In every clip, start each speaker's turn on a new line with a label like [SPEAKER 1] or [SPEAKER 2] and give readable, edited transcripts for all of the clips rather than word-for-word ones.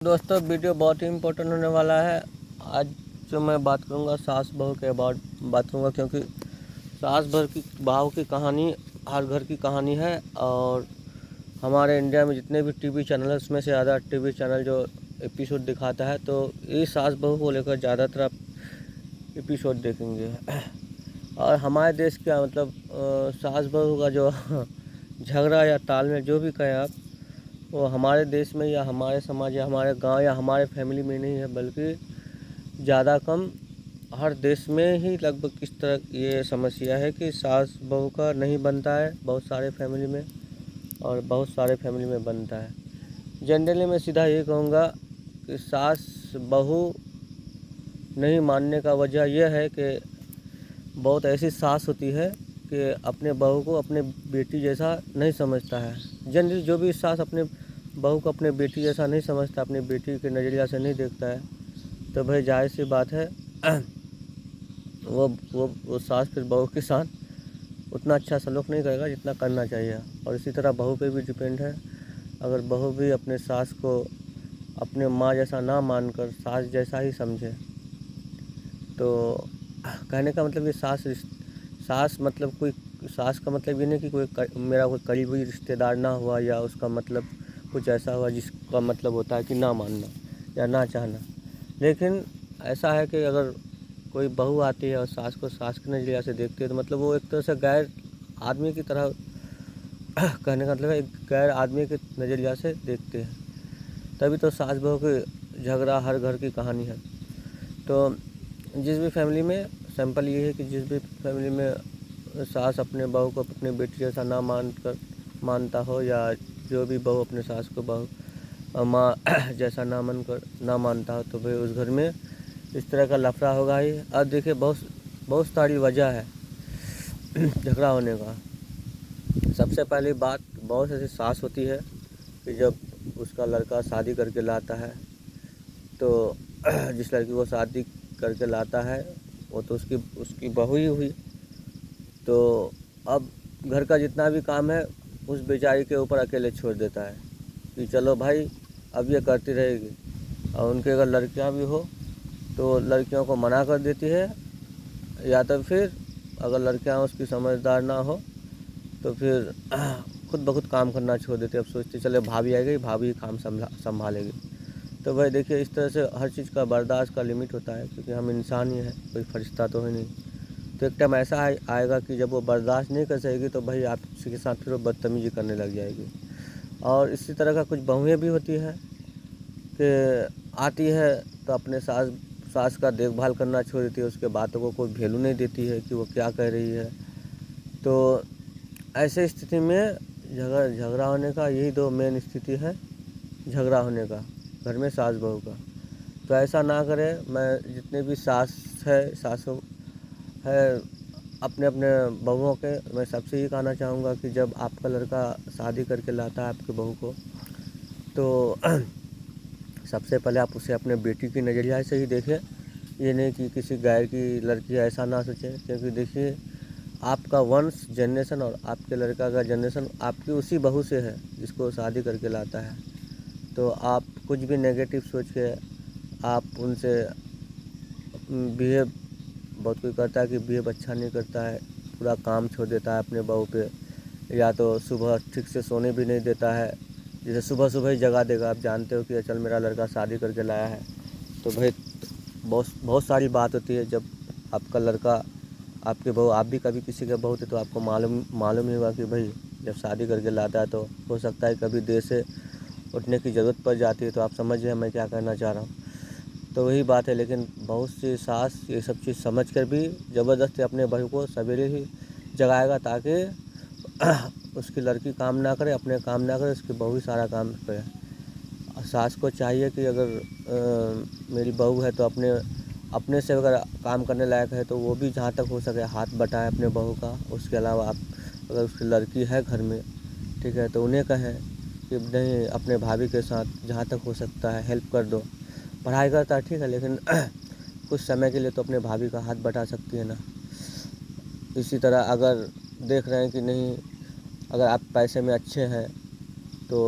[SPEAKER 1] दोस्तों वीडियो बहुत ही इम्पोर्टेंट होने वाला है। आज जो मैं बात करूंगा सास बहू के अबाउट बात करूंगा, क्योंकि सास बहू की कहानी हर घर की कहानी है। और हमारे इंडिया में जितने भी टीवी चैनल है उसमें से ज़्यादा टीवी चैनल जो एपिसोड दिखाता है, तो ये सास बहू को लेकर ज़्यादातर आप एपिसोड देखेंगे। और हमारे देश का मतलब सास बहू का जो झगड़ा या तालमेल जो भी कहें आप, वो हमारे देश में या हमारे समाज या हमारे गांव या हमारे फैमिली में नहीं है, बल्कि ज़्यादा कम हर देश में ही लगभग इस तरह ये समस्या है कि सास बहू का नहीं बनता है बहुत सारे फैमिली में, और बहुत सारे फैमिली में बनता है। जनरली मैं सीधा ये कहूँगा कि सास बहू नहीं मानने का वजह यह है कि बहुत ऐसी सास होती है कि अपने बहू को अपने बेटी जैसा नहीं समझता है। जनरली जो भी सास अपने बहू को अपने बेटी जैसा नहीं समझता, अपनी बेटी के नज़रिया से नहीं देखता है, तो भाई जाहिर सी बात है वो सास फिर बहू के साथ उतना अच्छा सलूक नहीं करेगा जितना करना चाहिए। और इसी तरह बहू पे भी डिपेंड है। अगर बहू भी अपने सास को अपने माँ जैसा ना मानकर सास जैसा ही समझे, तो कहने का मतलब ये सास मतलब कोई सास का मतलब ये नहीं कि मेरा कोई करीबी रिश्तेदार ना हुआ, या उसका मतलब कुछ ऐसा हुआ जिसका मतलब होता है कि ना मानना या ना चाहना। लेकिन ऐसा है कि अगर कोई बहू आती है और सास को सास के नज़रिया से देखती है, तो मतलब वो एक तरह से गैर आदमी की तरह कहने का मतलब है, एक गैर आदमी के नज़रिया से देखते हैं। तभी तो सास बहू की झगड़ा हर घर की कहानी है। तो जिस भी फैमिली में सैंपल ये है कि जिस भी फैमिली में सास अपने बहू को अपने बेटी जैसा ना मानता हो, या जो भी बहू अपने सास को बहू माँ जैसा ना मानता हो, तो भाई उस घर में इस तरह का लफड़ा होगा ही। अब देखिए बहुत सारी वजह है झगड़ा होने का। सबसे पहली बात, बहुत ऐसी सास होती है कि जब उसका लड़का शादी करके लाता है, तो जिस लड़की को शादी करके लाता है वो तो उसकी बहू ही हुई। तो अब घर का जितना भी काम है उस बेचारी के ऊपर अकेले छोड़ देता है कि चलो भाई अब ये करती रहेगी। और उनके अगर लड़कियां भी हो तो लड़कियों को मना कर देती है, या तो फिर अगर लड़कियां उसकी समझदार ना हो तो फिर खुद ब खुद काम करना छोड़ देती है। अब सोचती चले भाभी आ गई, भाभी काम संभालेगी। तो भाई देखिए, इस तरह से हर चीज़ का बर्दाश्त का लिमिट होता है, क्योंकि हम इंसान ही हैं, कोई फरिश्ता तो है नहीं। तो एक टाइम ऐसा आएगा कि जब वो बर्दाश्त नहीं कर सकेगी, तो भाई आपके साथ फिर वो बदतमीजी करने लग जाएगी। और इसी तरह का कुछ बहुएँ भी होती हैं कि आती है तो अपने सास का देखभाल करना छोड़ देती है, उसके बातों को कोई वैल्यू नहीं देती है कि वो क्या कह रही है। तो ऐसे स्थिति में झगड़ा होने का यही दो मेन स्थिति है झगड़ा होने का, घर में सास बहू का। तो ऐसा ना करें। मैं जितने भी सासू है अपने अपने बहुओं के, मैं सबसे ये कहना चाहूँगा कि जब आपका लड़का शादी करके लाता है आपके बहू को, तो सबसे पहले आप उसे अपने बेटी की नज़रिया से ही देखें। ये नहीं कि किसी गैर की लड़की है, ऐसा ना सोचें। क्योंकि देखिए, आपका वंश जनरेशन और आपके लड़का का जनरेशन आपकी उसी बहू से है जिसको शादी करके लाता है। तो आप कुछ भी नेगेटिव सोच के आप उनसे बिहेव, बहुत कोई करता है कि बिहेव अच्छा नहीं करता है, पूरा काम छोड़ देता है अपने बहू पे, या तो सुबह ठीक से सोने भी नहीं देता है। जैसे सुबह सुबह ही जगा देगा, आप जानते हो कि चल मेरा लड़का शादी करके लाया है। तो भाई बहुत बहुत सारी बात होती है जब आपका लड़का आपके बहू, आप भी कभी किसी के बहू थे तो आपको मालूम ही होगा कि भाई जब शादी करके लाता है तो हो सकता है कभी देर से उठने की ज़रूरत पड़ जाती है। तो आप समझिए मैं क्या कहना चाह रहा हूँ। तो वही बात है। लेकिन बहुत सी सास ये सब चीज़ समझ कर भी ज़बरदस्ती अपने बहू को सवेरे ही जगाएगा, ताकि उसकी लड़की काम ना करे, अपने काम ना करे, उसकी बहू ही सारा काम करे। और सास को चाहिए कि अगर मेरी बहू है तो अपने से अगर काम करने लायक है तो वो भी जहाँ तक हो सके हाथ बटाएं अपने बहू का। उसके अलावा आप अगर उसकी लड़की है घर में, ठीक है, तो उन्हें कहें कि नहीं, अपने भाभी के साथ जहाँ तक हो सकता है हेल्प कर दो। पढ़ाई करता है ठीक है, लेकिन कुछ समय के लिए तो अपने भाभी का हाथ बटा सकती है ना। इसी तरह अगर देख रहे हैं कि नहीं, अगर आप पैसे में अच्छे हैं तो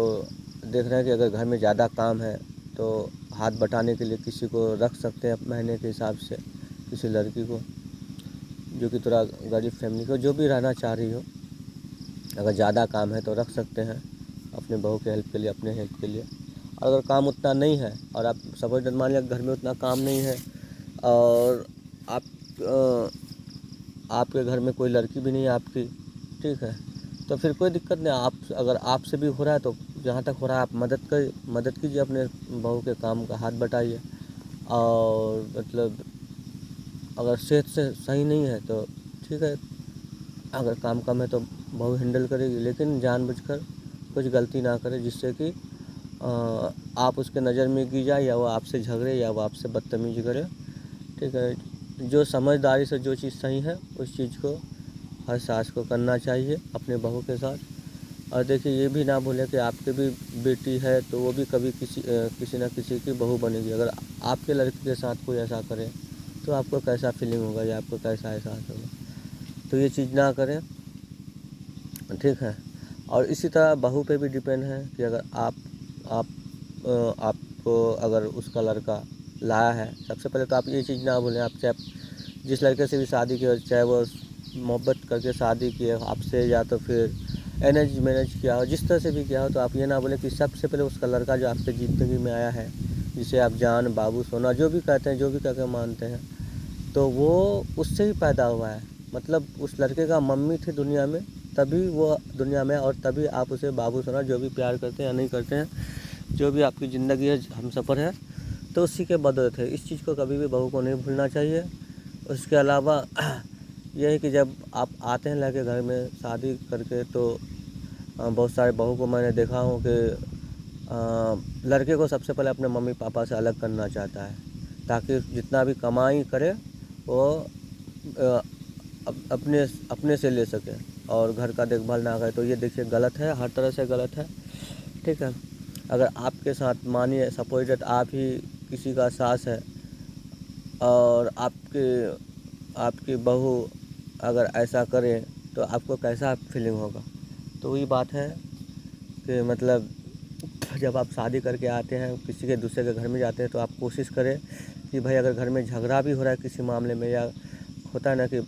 [SPEAKER 1] देख रहे हैं कि अगर घर में ज़्यादा काम है तो हाथ बटाने के लिए किसी को रख सकते हैं महीने के हिसाब से, किसी लड़की को जो कि थोड़ा गरीब फैमिली को जो भी रहना चाह रही हो। अगर ज़्यादा काम है तो रख सकते हैं अपने बहू के हेल्प के लिए, अपने हेल्प के लिए। और अगर काम उतना नहीं है और आप सपोज मान लिया घर में उतना काम नहीं है और आप आपके घर में कोई लड़की भी नहीं है आपकी, ठीक है, तो फिर कोई दिक्कत नहीं। आप अगर आपसे भी हो रहा है तो जहाँ तक हो रहा है आप मदद कीजिए, अपने बहू के काम का हाथ बटाइए। और मतलब अगर सेहत से सही नहीं है तो ठीक है, अगर काम कम है तो बहू हैंडल करेगी, लेकिन जानबूझकर कुछ गलती ना करे जिससे कि आप उसके नज़र में गिर जाए या वो आपसे झगड़े या वो आपसे बदतमीजी करे, ठीक है। जो समझदारी से जो चीज़ सही है उस चीज़ को हर सास को करना चाहिए अपने बहू के साथ। और देखिए ये भी ना भूलें कि आपकी भी बेटी है तो वो भी कभी किसी न किसी की बहू बनेगी। अगर आपके लड़के के साथ कोई ऐसा करे तो आपको कैसा फीलिंग होगा या आपको कैसा एहसास होगा, तो ये चीज़ ना करें, ठीक है। और इसी तरह बहू पे भी डिपेंड है कि अगर आपको अगर उसका लड़का लाया है, सबसे पहले तो आप ये चीज़ ना भूलें, आप चाहे जिस लड़के से भी शादी की हो, चाहे वो मोहब्बत करके शादी किए आपसे या तो फिर अरेंज मैरिज किया हो, जिस तरह से भी किया हो, तो आप ये ना बोलें कि सबसे पहले उसका लड़का जो आपके ज़िंदगी में आया है, जिसे आप जान बाबू सोना जो भी कहते हैं, जो भी कहकर मानते हैं, तो वो उससे ही पैदा हुआ है। मतलब उस लड़के का मम्मी थी दुनिया में, तभी वो दुनिया में, और तभी आप उसे बाबू सोना जो भी प्यार करते हैं या नहीं करते हैं, जो भी आपकी ज़िंदगी है, हमसफ़र है, तो उसी के बदौलत है। इस चीज़ को कभी भी बहू को नहीं भूलना चाहिए। उसके अलावा यह है कि जब आप आते हैं लड़के घर में शादी करके, तो बहुत सारे बहू को मैंने देखा हूँ कि लड़के को सबसे पहले अपने मम्मी पापा से अलग करना चाहता है, ताकि जितना भी कमाई करे वो अपने अपने से ले सके और घर का देखभाल ना करे। तो ये देखिए गलत है, हर तरह से गलत है, ठीक है। अगर आपके साथ मानिए सपोज दैट आप ही किसी का सास है और आपकी बहू अगर ऐसा करे तो आपको कैसा फीलिंग होगा। तो वही बात है कि मतलब जब आप शादी करके आते हैं किसी के दूसरे के घर में जाते हैं तो आप कोशिश करें कि भाई अगर घर में झगड़ा भी हो रहा है किसी मामले में, या होता है ना कि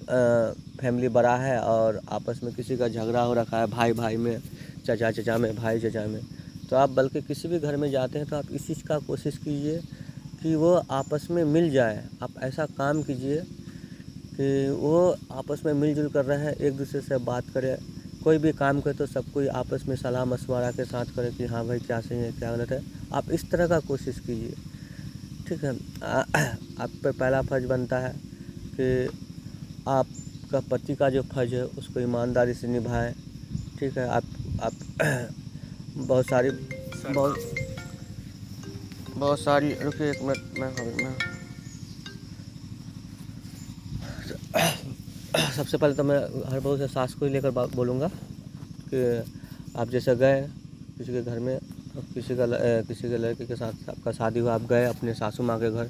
[SPEAKER 1] फैमिली बड़ा है और आपस में किसी का झगड़ा हो रखा है, भाई भाई में, चाचा चाचा में, भाई चाचा में, तो आप बल्कि किसी भी घर में जाते हैं तो आप इस चीज़ का कोशिश कीजिए कि वो आपस में मिल जाए। आप ऐसा काम कीजिए कि वो आपस में मिलजुल कर रहे हैं, एक दूसरे से बात करें, कोई भी काम करे तो सब कोई आपस में सलाह मशवरा के साथ करे कि हाँ भाई क्या सही है क्या गलत है। आप इस तरह का कोशिश कीजिए, ठीक है। आप पे पहला फ़र्ज़ बनता है कि आपका पति का जो फ़र्ज़ है उसको ईमानदारी से निभाएं, ठीक है। आप बहुत सारी रुकिए एक मिनट, मैं सबसे पहले तो मैं हर बहू से सास को ही लेकर बोलूँगा कि आप जैसे गए किसी के घर में, किसी के लड़के के साथ आपका शादी हुआ, आप गए अपने सासू माँ के घर,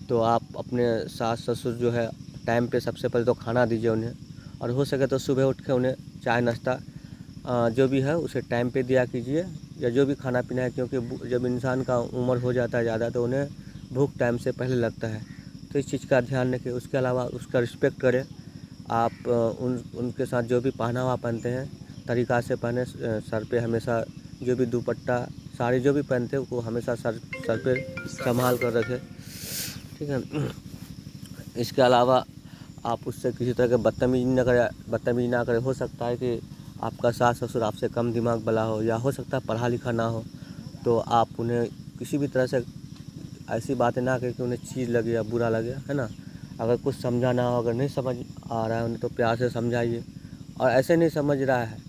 [SPEAKER 1] तो आप अपने सास ससुर जो है टाइम पे सबसे पहले तो खाना दीजिए उन्हें, और हो सके तो सुबह उठ के उन्हें चाय नाश्ता जो भी है उसे टाइम पे दिया कीजिए, या जो भी खाना पीना है, क्योंकि जब इंसान का उम्र हो जाता है ज़्यादा तो उन्हें भूख टाइम से पहले लगता है, तो इस चीज़ का ध्यान रखें। उसके अलावा उसका रिस्पेक्ट करें। आप उनके साथ जो भी पहनावा पहनते हैं तरीक़ा से पहने, सर पे हमेशा जो भी दुपट्टा साड़ी जो भी पहनते हैं वो हमेशा सर पे संभाल कर रखें, ठीक है। इसके अलावा आप उससे किसी तरह के बदतमीज़ी ना करें। हो सकता है कि आपका सास ससुर आपसे कम दिमाग वाला हो, या हो सकता है पढ़ा लिखा ना हो, तो आप उन्हें किसी भी तरह से ऐसी बातें ना करें कि उन्हें चीज़ लगे या बुरा लगे, है ना। अगर कुछ समझाना हो, अगर नहीं समझ आ रहा है उन्हें तो प्यार से समझाइए, और ऐसे नहीं समझ रहा है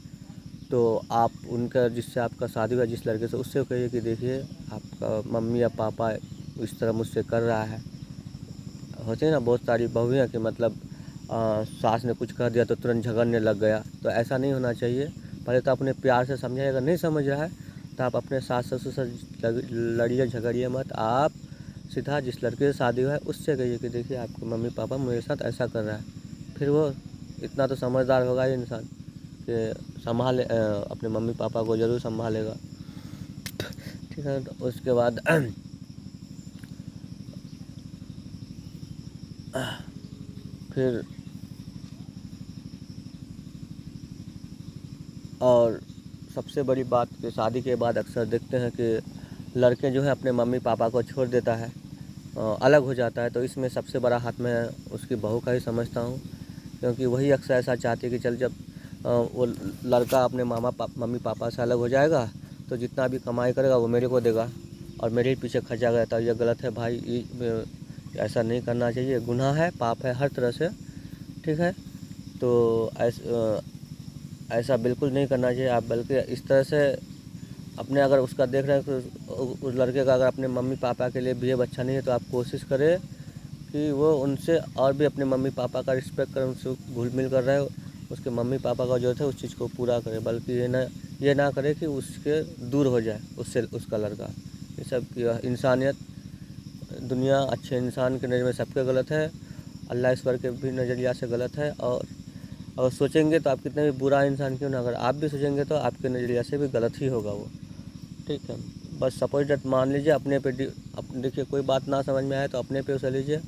[SPEAKER 1] तो आप उनका जिससे आपका शादी हुआ जिस लड़के से, उससे कहिए कि देखिए आपका मम्मी या पापा इस तरह मुझसे कर रहा है। होते हैं ना बहुत सारी बहुएँ कि मतलब सास ने कुछ कह दिया तो तुरंत झगड़ने लग गया, तो ऐसा नहीं होना चाहिए। पहले तो अपने प्यार से समझाइए, अगर नहीं समझ रहा है तो आप अपने सास ससुर से लड़िए झगड़िए मत, आप सीधा जिस लड़के से शादी हुआ है उससे कहिए कि देखिए आपके मम्मी पापा मेरे साथ ऐसा कर रहा है। फिर वो इतना तो समझदार होगा ही इंसान कि अपने मम्मी पापा को ज़रूर संभालेगा, ठीक है। तो उसके बाद फिर और सबसे बड़ी बात कि शादी के बाद अक्सर देखते हैं कि लड़के जो है अपने मम्मी पापा को छोड़ देता है, अलग हो जाता है। तो इसमें सबसे बड़ा हाथ मैं उसकी बहू का ही समझता हूँ, क्योंकि वही अक्सर ऐसा चाहती है कि चल जब वो लड़का अपने मम्मी पापा से अलग हो जाएगा तो जितना भी कमाई करेगा वो मेरे को देगा और मेरे ही पीछे खर्चा रहता है। ये गलत है भाई, ऐसा नहीं करना चाहिए, गुनाह है, पाप है हर तरह से, ठीक है। तो ऐसा बिल्कुल नहीं करना चाहिए आप, बल्कि इस तरह से अपने अगर उसका देख रहे हैं कि उस लड़के का अगर अपने मम्मी पापा के लिए बिहेव अच्छा नहीं है तो आप कोशिश करें कि वो उनसे और भी अपने मम्मी पापा का रिस्पेक्ट करें, उनसे घुल मिल कर रहे, उसके मम्मी पापा का जो है उस चीज़ को पूरा करे, बल्कि ये ना करे कि उसके दूर हो जाए उससे उसका लड़का। ये सब इंसानियत, दुनिया अच्छे इंसान के नज़र में सबके गलत है, अल्लाह ईश्वर के भी नज़रिया से गलत है। और अगर सोचेंगे तो आप कितने भी बुरा इंसान क्यों ना, अगर आप भी सोचेंगे तो आपके नज़रिया से भी गलत ही होगा वो, ठीक है। बस सपोज डेट मान लीजिए, अपने पे देखिए कोई बात ना समझ में आए तो अपने पे उसे लीजिए,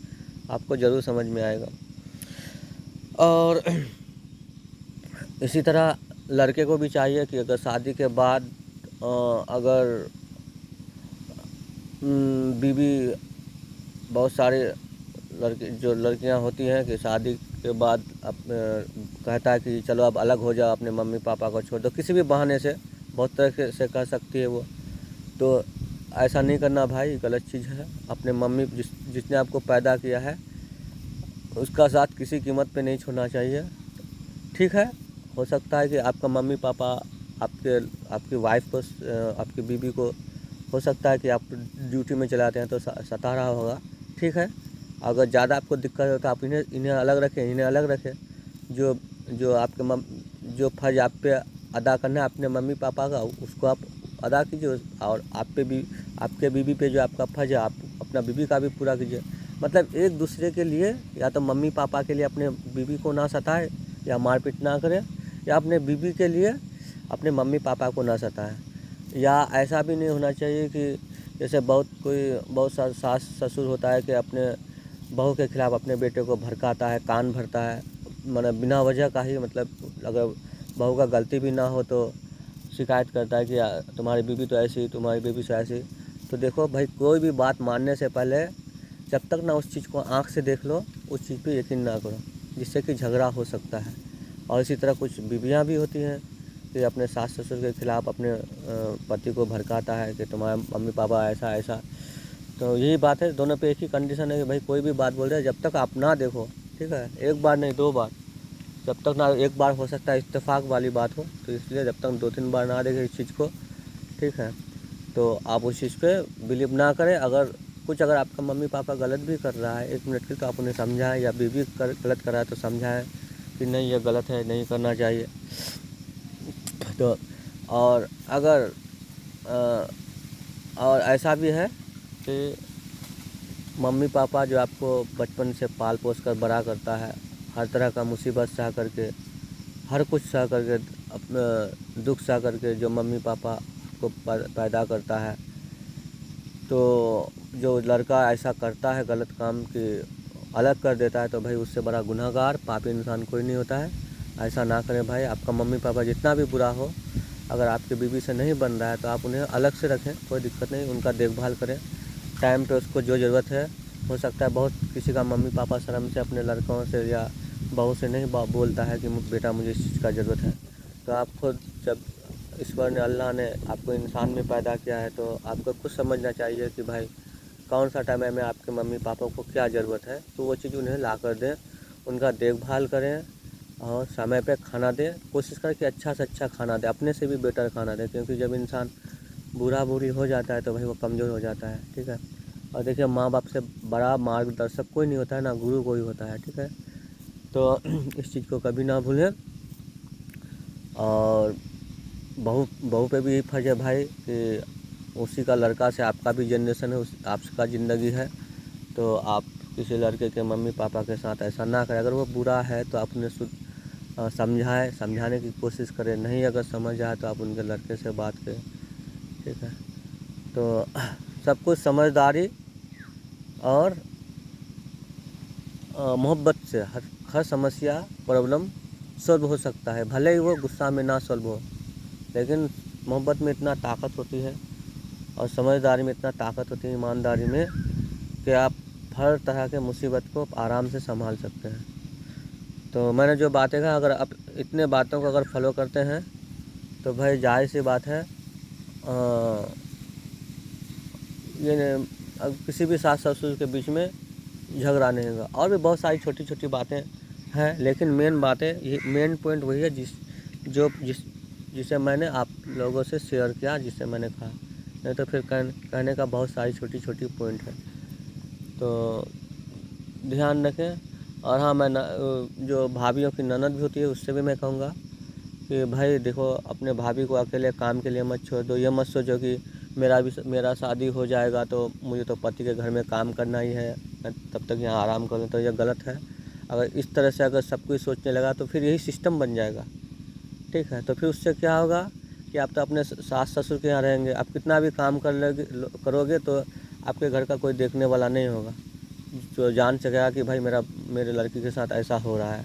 [SPEAKER 1] आपको ज़रूर समझ में आएगा। और इसी तरह लड़के को भी चाहिए कि अगर शादी के बाद अगर बीवी, बहुत सारे लड़कियां होती हैं कि शादी के बाद कहता है कि चलो अब अलग हो जाओ, अपने मम्मी पापा को छोड़ दो, किसी भी बहाने से, बहुत तरह से कह सकती है वो। तो ऐसा नहीं करना भाई, गलत चीज़ है। अपने मम्मी जिसने आपको पैदा किया है उसका साथ किसी कीमत पे नहीं छोड़ना चाहिए, ठीक है। हो सकता है कि आपका मम्मी पापा आपकी वाइफ को, आपकी बीवी को, हो सकता है कि आप ड्यूटी में चलाते हैं तो सता रहा होगा, ठीक है। अगर ज़्यादा आपको दिक्कत हो तो आप इन्हें अलग रखें। जो जो आपके जो फ़र्ज़ आप पे अदा करना है अपने मम्मी पापा का, उसको आप अदा कीजिए। और आपके बीवी पे जो आपका फ़र्ज़ है आप अपना बीवी का भी पूरा कीजिए। मतलब एक दूसरे के लिए, या तो मम्मी पापा के लिए अपने बीवी को ना सताए या मारपीट ना करें, या अपने बीवी के लिए अपने मम्मी पापा को ना सताएं। या ऐसा भी नहीं होना चाहिए कि जैसे बहुत सा सास ससुर होता है कि अपने बहू के खिलाफ़ अपने बेटे को भड़काता है, कान भरता है, मतलब बिना वजह का ही, मतलब अगर बहू का गलती भी ना हो तो शिकायत करता है कि तुम्हारी बीवी तो ऐसी, तुम्हारी बीवी से ऐसी। तो देखो भाई, कोई भी बात मानने से पहले जब तक ना उस चीज़ को आँख से देख लो, उस चीज़ पे यकीन ना करो, जिससे कि झगड़ा हो सकता है। और इसी तरह कुछ बीवियाँ भी होती हैं कि अपने सास ससुर के खिलाफ़ अपने पति को भड़काता है कि तुम्हारे मम्मी पापा ऐसा ऐसा। तो यही बात है, दोनों पे एक ही कंडीशन है कि भाई कोई भी बात बोल रहे हैं जब तक आप ना देखो, ठीक है, एक बार नहीं 2 बार, जब तक ना, एक बार हो सकता है इत्तेफाक वाली बात हो, तो इसलिए जब तक 2-3 बार ना देखें इस चीज़ को, ठीक है, तो आप उस चीज़ पे बिलीव ना करें। अगर आपका मम्मी पापा गलत भी कर रहा है 1 मिनट के लिए, तो आप उन्हें समझाएं, या बीवी गलत कर रहा है तो समझाएं कि नहीं ये गलत है, नहीं करना चाहिए। तो और अगर और ऐसा भी है कि मम्मी पापा जो आपको बचपन से पाल पोस कर बड़ा करता है, हर तरह का मुसीबत सह करके, हर कुछ सह करके, अपना दुख सह करके जो मम्मी पापा को पैदा करता है, तो जो लड़का ऐसा करता है गलत काम कि अलग कर देता है, तो भाई उससे बड़ा गुनहगार पापी इंसान कोई नहीं होता है। ऐसा ना करें भाई। आपका मम्मी पापा जितना भी बुरा हो, अगर आपकी बीवी से नहीं बन रहा है तो आप उन्हें अलग से रखें, कोई दिक्कत नहीं, उनका देखभाल करें टाइम पे, उसको जो ज़रूरत है। हो सकता है बहुत किसी का मम्मी पापा शर्म से अपने लड़कों से या बहू से नहीं बोलता है कि बेटा मुझे इस चीज़ का ज़रूरत है। तो आप खुद, जब ईश्वर ने, अल्लाह ने आपको इंसान में पैदा किया है, तो आपको खुद समझना चाहिए कि भाई कौन सा टाइम में आपके मम्मी पापा को क्या ज़रूरत है, तो वो चीज़ उन्हें ला कर दें, उनका देखभाल करें और समय पे खाना दें। कोशिश करें कि अच्छा से अच्छा खाना दें, अपने से भी बेटर खाना दें, क्योंकि जब इंसान बूढ़ा बूढ़ी हो जाता है तो भाई वो कमज़ोर हो जाता है, ठीक है। और देखिए, माँ बाप से बड़ा मार्गदर्शक कोई नहीं होता है, ना गुरु कोई होता है, ठीक है। तो इस चीज़ को कभी ना भूलें। और बहू पे भी यही फर्ज है भाई कि उसी का लड़का से आपका भी जनरेशन है, आपका ज़िंदगी है, तो आप किसी लड़के के मम्मी पापा के साथ ऐसा ना करें। अगर वो बुरा है तो आप उन्हें समझाने की कोशिश करें, नहीं अगर समझ आए तो आप उनके लड़के से बात करें, ठीक है। तो सब कुछ समझदारी और मोहब्बत से हर समस्या प्रॉब्लम सॉल्व हो सकता है, भले ही वो गुस्सा में ना सॉल्व हो, लेकिन मोहब्बत में इतना ताकत होती है और समझदारी में इतना ताकत होती है, ईमानदारी में, कि आप हर तरह के मुसीबत को आराम से संभाल सकते हैं। तो मैंने जो बातें कहा, अगर आप इतने बातों को अगर फॉलो करते हैं तो भाई जाहिर सी बात है ये अब किसी भी सास ससुर के बीच में झगड़ा नहीं होगा। और भी बहुत सारी छोटी छोटी बातें हैं, लेकिन मेन बातें ये मेन पॉइंट वही है जिसे मैंने आप लोगों से शेयर किया, जिसे मैंने कहा, नहीं तो फिर कहने का बहुत सारी छोटी छोटी पॉइंट है। तो ध्यान रखें। और हाँ, मैं जो भाभीयों की ननद भी होती है उससे भी मैं कहूँगा कि भाई देखो, अपने भाभी को अकेले काम के लिए मत छोड़ दो। ये मत सोचो कि मेरा शादी हो जाएगा तो मुझे तो पति के घर में काम करना ही है, मैं तब तक यहाँ आराम करूँ, तो ये गलत है। अगर इस तरह से अगर सब कुछ सोचने लगा तो फिर यही सिस्टम बन जाएगा, ठीक है। तो फिर उससे क्या होगा कि आप तो अपने सास ससुर के यहाँ रहेंगे, आप कितना भी काम करोगे तो आपके घर का कोई देखने वाला नहीं होगा जो जान सकेगा कि भाई मेरे लड़की के साथ ऐसा हो रहा है।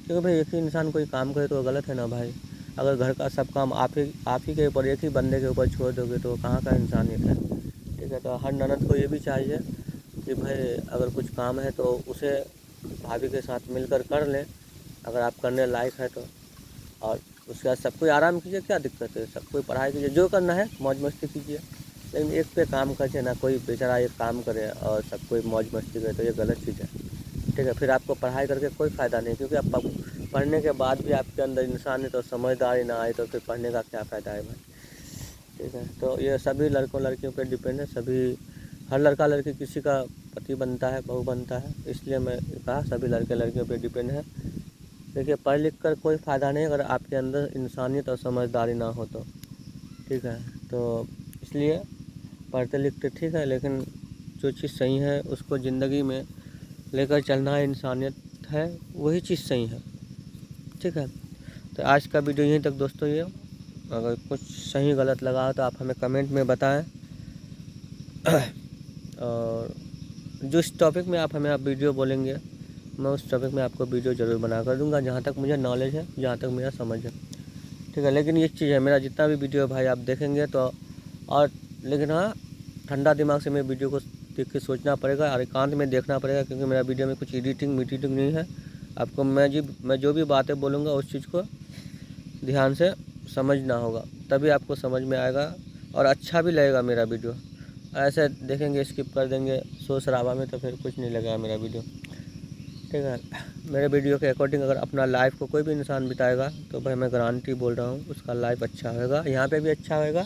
[SPEAKER 1] क्योंकि भाई एक ही इंसान कोई काम करे तो गलत है ना भाई। अगर घर का सब काम आप ही के ऊपर, एक ही बंदे के ऊपर छोड़ दोगे तो कहाँ का इंसानियत है, ठीक है। तो हर ननद को ये भी चाहिए कि भाई अगर कुछ काम है तो उसे भाभी के साथ मिलकर कर लें, अगर आप करने लायक है तो। और उसके बाद सब कोई आराम कीजिए, क्या दिक्कत है, सब कोई पढ़ाई कीजिए, जो करना है मौज मस्ती कीजिए, लेकिन एक पे काम करके ना कोई बेचारा एक काम करे और सब कोई मौज मस्ती करे, तो ये गलत चीज़ है, ठीक है। फिर आपको पढ़ाई करके कोई फ़ायदा नहीं, क्योंकि आप पढ़ने के बाद भी आपके अंदर इंसानियत और समझदारी ना आए तो फिर पढ़ने का क्या फ़ायदा है भाई, ठीक है। तो ये सभी लड़कों लड़कियों पे डिपेंड है, हर लड़का लड़की किसी का पति बनता है, बहू बनता है, इसलिए मैं कहा सभी लड़के लड़कियों पे डिपेंड है। देखिए, पढ़ लिख कर कोई फ़ायदा नहीं अगर आपके अंदर इंसानियत और समझदारी ना हो तो, ठीक है। तो इसलिए पढ़ते लिखते ठीक है, लेकिन जो चीज़ सही है उसको ज़िंदगी में लेकर चलना है, इंसानियत है, वही चीज़ सही है, ठीक है। तो आज का वीडियो यहीं तक दोस्तों। ये अगर कुछ सही गलत लगा हो तो आप हमें कमेंट में बताएं और जिस टॉपिक में आप हमें वीडियो बोलेंगे मैं उस टॉपिक में आपको वीडियो ज़रूर बना कर दूंगा, जहाँ तक मुझे नॉलेज है, जहाँ तक मेरा समझ है, ठीक है। लेकिन ये चीज़ है, मेरा जितना भी वीडियो भाई आप देखेंगे तो, और लेकिन हाँ, ठंडा दिमाग से मेरे वीडियो को देख के सोचना पड़ेगा और एकांत में देखना पड़ेगा, क्योंकि मेरा वीडियो में कुछ एडिटिंग नहीं है। आपको मैं जो भी बातें बोलूँगा उस चीज़ को ध्यान से समझना होगा, तभी आपको समझ में आएगा और अच्छा भी लगेगा मेरा वीडियो। ऐसे देखेंगे स्किप कर देंगे शोर शराबा में तो फिर कुछ नहीं लगेगा मेरा वीडियो, ठीक है। मेरे वीडियो के अकॉर्डिंग अगर अपना लाइफ को कोई भी इंसान बिताएगा तो भाई मैं गारंटी बोल रहा हूँ उसका लाइफ अच्छा होगा, यहाँ पे भी अच्छा होगा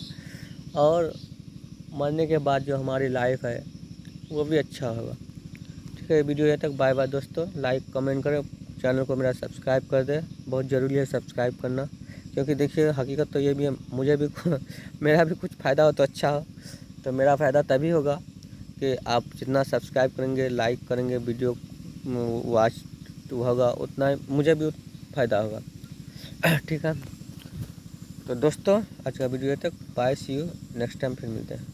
[SPEAKER 1] और मरने के बाद जो हमारी लाइफ है वो भी अच्छा होगा, ठीक है। वीडियो यहाँ तक, बाय बाय दोस्तों। लाइक कमेंट करें, चैनल को मेरा सब्सक्राइब कर दें, बहुत ज़रूरी है सब्सक्राइब करना, क्योंकि देखिए हकीकत तो ये भी है, मुझे भी मेरा भी कुछ फ़ायदा हो तो अच्छा हो। तो मेरा फ़ायदा तभी होगा कि आप जितना सब्सक्राइब करेंगे, लाइक करेंगे, वीडियो वॉच होगा, उतना ही मुझे भी फ़ायदा होगा, ठीक है। तो दोस्तों आज का वीडियो तक, bye, see you next time, फिर मिलते हैं।